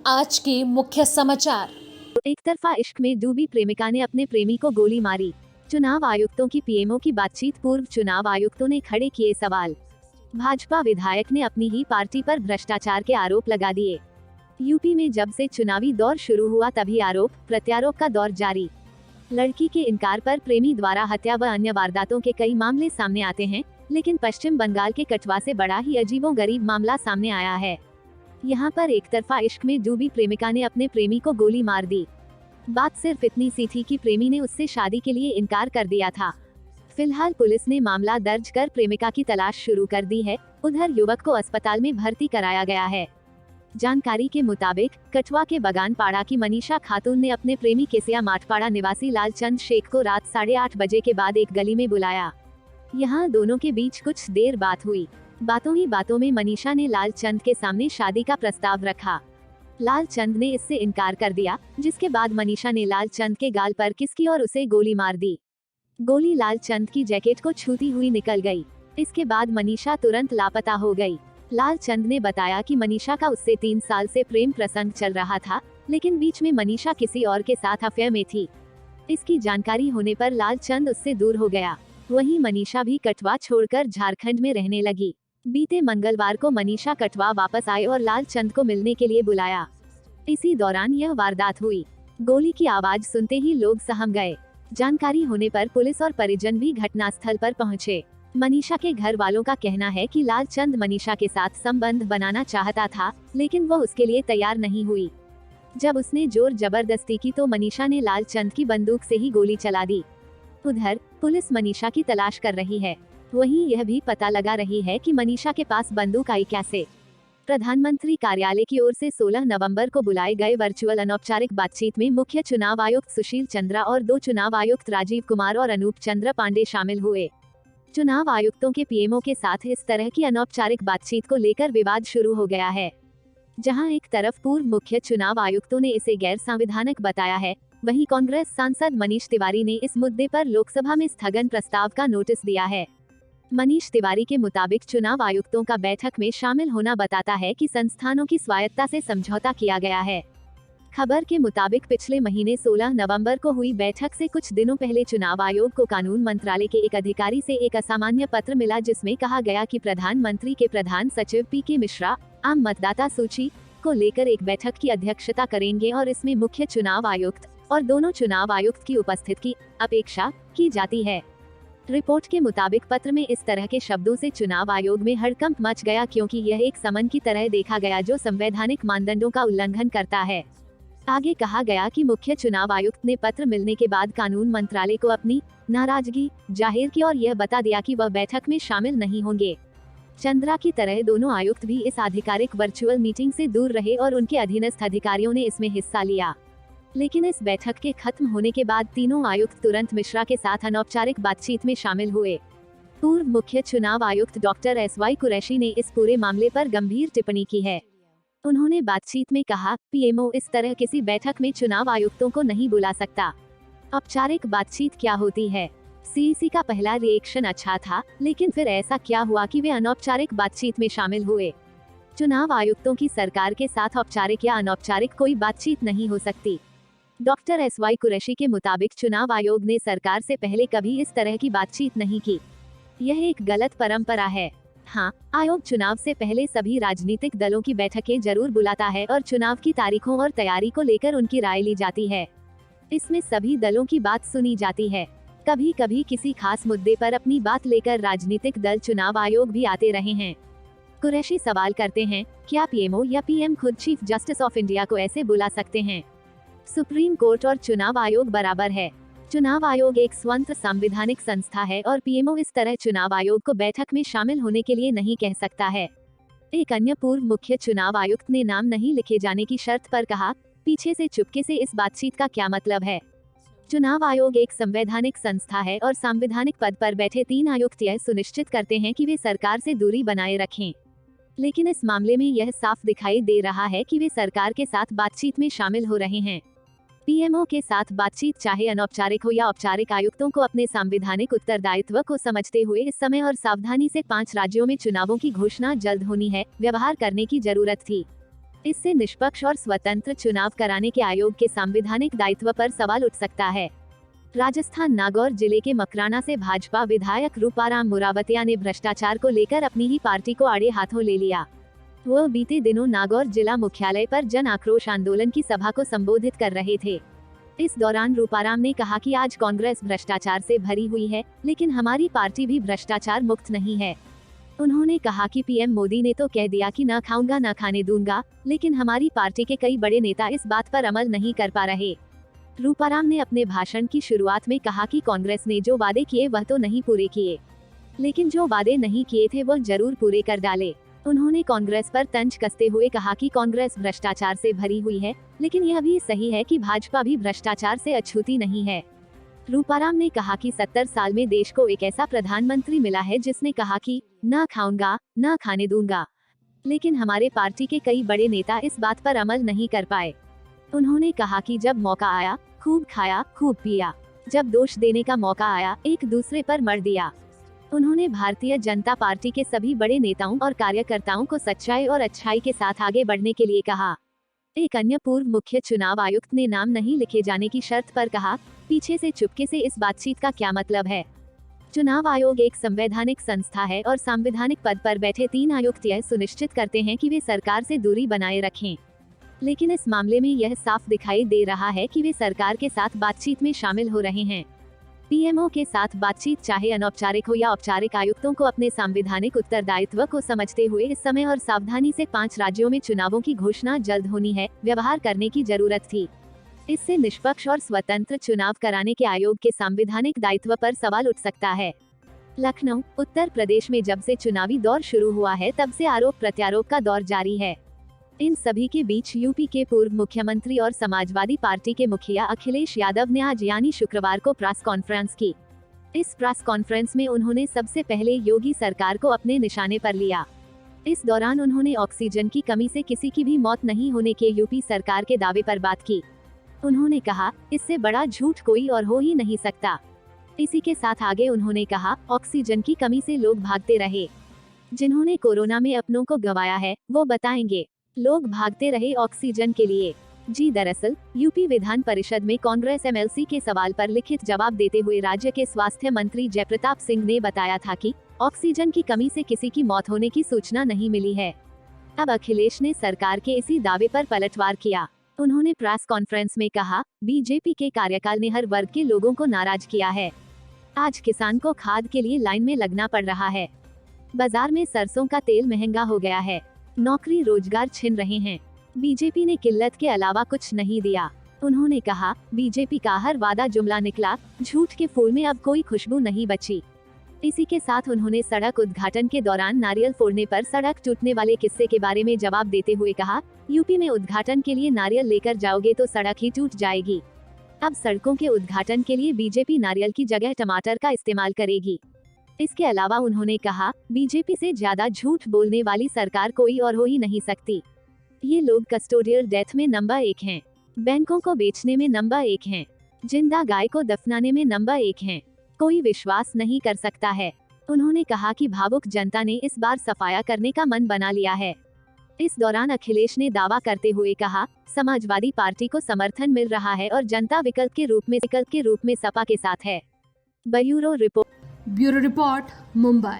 आज के मुख्य समाचार। एक तरफा इश्क में डूबी प्रेमिका ने अपने प्रेमी को गोली मारी। चुनाव आयुक्तों की पीएमओ की बातचीत। पूर्व चुनाव आयुक्तों ने खड़े किए सवाल। भाजपा विधायक ने अपनी ही पार्टी पर भ्रष्टाचार के आरोप लगा दिए। यूपी में जब से चुनावी दौर शुरू हुआ तभी आरोप प्रत्यारोप का दौर जारी। लड़की के इनकार पर प्रेमी द्वारा हत्या व अन्य वारदातों के कई मामले सामने आते हैं, लेकिन पश्चिम बंगाल के कटवा से बड़ा ही अजीबोगरीब मामला सामने आया है। यहाँ पर एक तरफा इश्क में डूबी प्रेमिका ने अपने प्रेमी को गोली मार दी। बात सिर्फ इतनी सी थी कि प्रेमी ने उससे शादी के लिए इनकार कर दिया था। फिलहाल पुलिस ने मामला दर्ज कर प्रेमिका की तलाश शुरू कर दी है। उधर युवक को अस्पताल में भर्ती कराया गया है। जानकारी के मुताबिक कठुआ के बगानपाड़ा की मनीषा खातून ने अपने प्रेमी केसिया माठपाड़ा निवासी लालचंद शेख को रात 8:30 बजे के बाद एक गली में बुलाया। यहाँ दोनों के बीच कुछ देर बात हुई। बातों ही बातों में मनीषा ने लालचंद के सामने शादी का प्रस्ताव रखा। लालचंद ने इससे इनकार कर दिया, जिसके बाद मनीषा ने लालचंद के गाल पर किस की और उसे गोली मार दी। गोली लालचंद की जैकेट को छूती हुई निकल गई। इसके बाद मनीषा तुरंत लापता हो गई। लालचंद ने बताया कि मनीषा का उससे 3 साल से प्रेम प्रसंग चल रहा था, लेकिन बीच में मनीषा किसी और के साथ अफेयर में थी। इसकी जानकारी होने पर लालचंद उससे दूर हो गया। वहीं मनीषा भी कठुआ छोड़कर झारखंड में रहने लगी। बीते मंगलवार को मनीषा कठुआ वापस आए और लालचंद को मिलने के लिए बुलाया। इसी दौरान यह वारदात हुई। गोली की आवाज सुनते ही लोग सहम गए। जानकारी होने पर पुलिस और परिजन भी घटनास्थल पर पहुंचे। मनीषा के घर वालों का कहना है कि लालचंद मनीषा के साथ संबंध बनाना चाहता था, लेकिन वो उसके लिए तैयार नहीं हुई। जब उसने जोर जबरदस्ती की तो मनीषा ने लालचंद की बंदूक से ही गोली चला दी। उधर पुलिस मनीषा की तलाश कर रही है। वहीं यह भी पता लगा रही है कि मनीषा के पास बंदूक आई कैसे। प्रधानमंत्री कार्यालय की ओर से 16 नवंबर को बुलाए गए वर्चुअल अनौपचारिक बातचीत में मुख्य चुनाव आयुक्त सुशील चंद्रा और 2 चुनाव आयुक्त राजीव कुमार और अनूप चंद्र पांडे शामिल हुए। चुनाव आयुक्तों के पीएमओ के साथ इस तरह की अनौपचारिक बातचीत को लेकर विवाद शुरू हो गया है। जहां एक तरफ पूर्व मुख्य चुनाव आयुक्तों ने इसे गैर संवैधानिक बताया है, वहीं कांग्रेस सांसद मनीष तिवारी ने इस मुद्दे पर लोकसभा में स्थगन प्रस्ताव का नोटिस दिया है। मनीष तिवारी के मुताबिक चुनाव आयुक्तों का बैठक में शामिल होना बताता है कि संस्थानों की स्वायत्तता से समझौता किया गया है। खबर के मुताबिक पिछले महीने 16 नवंबर को हुई बैठक से कुछ दिनों पहले चुनाव आयोग को कानून मंत्रालय के एक अधिकारी से एक असामान्य पत्र मिला, जिसमें कहा गया कि प्रधानमंत्री के प्रधान सचिव पी.के. मिश्रा आम मतदाता सूची को लेकर एक बैठक की अध्यक्षता करेंगे और इसमें मुख्य चुनाव आयुक्त और दोनों चुनाव आयुक्त की उपस्थिति की अपेक्षा की जाती है। रिपोर्ट के मुताबिक पत्र में इस तरह के शब्दों से चुनाव आयोग में हड़कंप मच गया, क्योंकि यह एक समन की तरह देखा गया जो संवैधानिक मानदंडों का उल्लंघन करता है। आगे कहा गया कि मुख्य चुनाव आयुक्त ने पत्र मिलने के बाद कानून मंत्रालय को अपनी नाराजगी जाहिर की और यह बता दिया कि वह बैठक में शामिल नहीं होंगे। चंद्रा की तरह दोनों आयुक्त भी इस आधिकारिक वर्चुअल मीटिंग से दूर रहे और उनके अधीनस्थ अधिकारियों ने इसमें हिस्सा लिया। लेकिन इस बैठक के खत्म होने के बाद तीनों आयुक्त तुरंत मिश्रा के साथ अनौपचारिक बातचीत में शामिल हुए। पूर्व मुख्य चुनाव आयुक्त डॉक्टर एस.वाई. कुरैशी ने इस पूरे मामले पर गंभीर टिप्पणी की है। उन्होंने बातचीत में कहा, पीएमओ इस तरह किसी बैठक में चुनाव आयुक्तों को नहीं बुला सकता। औपचारिक बातचीत क्या होती है? सीईसी का पहला रिएक्शन अच्छा था, लेकिन फिर ऐसा क्या हुआ कि वे अनौपचारिक बातचीत में शामिल हुए? चुनाव आयुक्तों की सरकार के साथ औपचारिक या अनौपचारिक कोई बातचीत नहीं हो सकती। डॉक्टर एस.वाई. कुरैशी के मुताबिक चुनाव आयोग ने सरकार से पहले कभी इस तरह की बातचीत नहीं की। यह एक गलत परंपरा है। हाँ, आयोग चुनाव से पहले सभी राजनीतिक दलों की बैठकें जरूर बुलाता है और चुनाव की तारीखों और तैयारी को लेकर उनकी राय ली जाती है। इसमें सभी दलों की बात सुनी जाती है। कभी कभी किसी खास मुद्दे पर अपनी बात लेकर राजनीतिक दल चुनाव आयोग भी आते रहे हैं। कुरैशी सवाल करते हैं, क्या पीएमओ या पीएम खुद चीफ जस्टिस ऑफ इंडिया को ऐसे बुला सकते हैं? सुप्रीम कोर्ट और चुनाव आयोग बराबर है। चुनाव आयोग एक स्वतंत्र संवैधानिक संस्था है और पीएमओ इस तरह चुनाव आयोग को बैठक में शामिल होने के लिए नहीं कह सकता है। एक अन्य पूर्व मुख्य चुनाव आयुक्त ने नाम नहीं लिखे जाने की शर्त पर कहा, पीछे से चुपके से इस बातचीत का क्या मतलब है? चुनाव आयोग एक संवैधानिक संस्था है और संवैधानिक पद पर बैठे 3 आयुक्त यह सुनिश्चित करते हैं कि वे सरकार से दूरी बनाए रखें। लेकिन इस मामले में यह साफ दिखाई दे रहा है कि वे सरकार के साथ बातचीत में शामिल हो रहे हैं। पीएमओ के साथ बातचीत चाहे अनौपचारिक हो या औपचारिक, आयुक्तों को अपने संवैधानिक उत्तरदायित्व को समझते हुए इस समय और सावधानी से 5 राज्यों में चुनावों की घोषणा जल्द होनी है, व्यवहार करने की जरूरत थी। इससे निष्पक्ष और स्वतंत्र चुनाव कराने के आयोग के संवैधानिक दायित्व पर सवाल उठ सकता है। राजस्थान नागौर जिले के मकराना से भाजपा विधायक रूपाराम मुरावतिया ने भ्रष्टाचार को लेकर अपनी ही पार्टी को आड़े हाथों ले लिया। वह बीते दिनों नागौर जिला मुख्यालय पर जन आक्रोश आंदोलन की सभा को संबोधित कर रहे थे। इस दौरान रूपाराम ने कहा कि आज कांग्रेस भ्रष्टाचार से भरी हुई है, लेकिन हमारी पार्टी भी भ्रष्टाचार मुक्त नहीं है। उन्होंने कहा कि पीएम मोदी ने तो कह दिया कि न खाऊंगा न खाने दूंगा, लेकिन हमारी पार्टी के कई बड़े नेता इस बात पर अमल नहीं कर पा रहे। रूपाराम ने अपने भाषण की शुरुआत में कहा कि कांग्रेस ने जो वादे किए वह तो नहीं पूरे किए, लेकिन जो वादे नहीं किए थे वह जरूर पूरे कर डाले। उन्होंने कांग्रेस पर तंज कसते हुए कहा कि कांग्रेस भ्रष्टाचार से भरी हुई है, लेकिन यह भी सही है कि भाजपा भी भ्रष्टाचार से अछूती नहीं है। रूपाराम ने कहा कि 70 साल में देश को एक ऐसा प्रधानमंत्री मिला है जिसने कहा कि न खाऊंगा न खाने दूंगा, लेकिन हमारे पार्टी के कई बड़े नेता इस बात पर अमल नहीं कर पाए। उन्होंने कहा कि जब मौका आया खूब खाया खूब पिया, जब दोष देने का मौका आया एक दूसरे पर मर दिया। उन्होंने भारतीय जनता पार्टी के सभी बड़े नेताओं और कार्यकर्ताओं को सच्चाई और अच्छाई के साथ आगे बढ़ने के लिए कहा। एक अन्य पूर्व मुख्य चुनाव आयुक्त ने नाम नहीं लिखे जाने की शर्त पर कहा, पीछे से चुपके से इस बातचीत का क्या मतलब है? चुनाव आयोग एक संवैधानिक संस्था है और संवैधानिक पद पर बैठे 3 आयुक्त यह सुनिश्चित करते हैं कि वे सरकार से दूरी बनाए रखें, लेकिन इस मामले में यह साफ दिखाई दे रहा है कि वे सरकार के साथ बातचीत में शामिल हो रहे हैं। पीएमओ के साथ बातचीत चाहे अनौपचारिक हो या औपचारिक, आयुक्तों को अपने संवैधानिक उत्तरदायित्व को समझते हुए इस समय और सावधानी से 5 राज्यों में चुनावों की घोषणा जल्द होनी है, व्यवहार करने की जरूरत थी। इससे निष्पक्ष और स्वतंत्र चुनाव कराने के आयोग के संवैधानिक दायित्व पर सवाल उठ सकता है। लखनऊ, उत्तर प्रदेश में जब से चुनावी दौर शुरू हुआ है तब से आरोप प्रत्यारोप का दौर जारी है। इन सभी के बीच यूपी के पूर्व मुख्यमंत्री और समाजवादी पार्टी के मुखिया अखिलेश यादव ने आज यानी शुक्रवार को प्रेस कॉन्फ्रेंस की। इस प्रेस कॉन्फ्रेंस में उन्होंने सबसे पहले योगी सरकार को अपने निशाने पर लिया। इस दौरान उन्होंने ऑक्सीजन की कमी से किसी की भी मौत नहीं होने के यूपी सरकार के दावे पर बात की। उन्होंने कहा, इससे बड़ा झूठ कोई और हो ही नहीं सकता। इसी के साथ आगे उन्होंने कहा, ऑक्सीजन की कमी से लोग भागते रहे। जिन्होंने कोरोना में अपनों को गंवाया है वो बताएंगे, लोग भागते रहे ऑक्सीजन के लिए। जी दरअसल यूपी विधान परिषद में कांग्रेस एमएलसी के सवाल पर लिखित जवाब देते हुए राज्य के स्वास्थ्य मंत्री जयप्रताप सिंह ने बताया था कि ऑक्सीजन की कमी से किसी की मौत होने की सूचना नहीं मिली है। अब अखिलेश ने सरकार के इसी दावे पर पलटवार किया। उन्होंने प्रेस कॉन्फ्रेंस में कहा, बीजेपी के कार्यकाल ने हर वर्ग के लोगों को नाराज किया है। आज किसान को खाद के लिए लाइन में लगना पड़ रहा है। बाजार में सरसों का तेल महंगा हो गया है। नौकरी रोजगार छिन रहे हैं। बीजेपी ने किल्लत के अलावा कुछ नहीं दिया। उन्होंने कहा, बीजेपी का हर वादा जुमला निकला, झूठ के फूल में अब कोई खुशबू नहीं बची। इसी के साथ उन्होंने सड़क उद्घाटन के दौरान नारियल फोड़ने पर सड़क टूटने वाले किस्से के बारे में जवाब देते हुए कहा, यूपी में उद्घाटन के लिए नारियल लेकर जाओगे तो सड़क ही टूट जाएगी। अब सड़कों के उद्घाटन के लिए बीजेपी नारियल की जगह टमाटर का इस्तेमाल करेगी। इसके अलावा उन्होंने कहा, बीजेपी से ज्यादा झूठ बोलने वाली सरकार कोई और हो ही नहीं सकती। ये लोग कस्टोडियल डेथ में नंबर 1 हैं, बैंकों को बेचने में नंबर 1 हैं, जिंदा गाय को दफनाने में नंबर 1 हैं। कोई विश्वास नहीं कर सकता है। उन्होंने कहा कि भावुक जनता ने इस बार सफाया करने का मन बना लिया है। इस दौरान अखिलेश ने दावा करते हुए कहा, समाजवादी पार्टी को समर्थन मिल रहा है और जनता विकल्प के रूप में सपा के साथ है। Bureau report bureau report, Mumbai.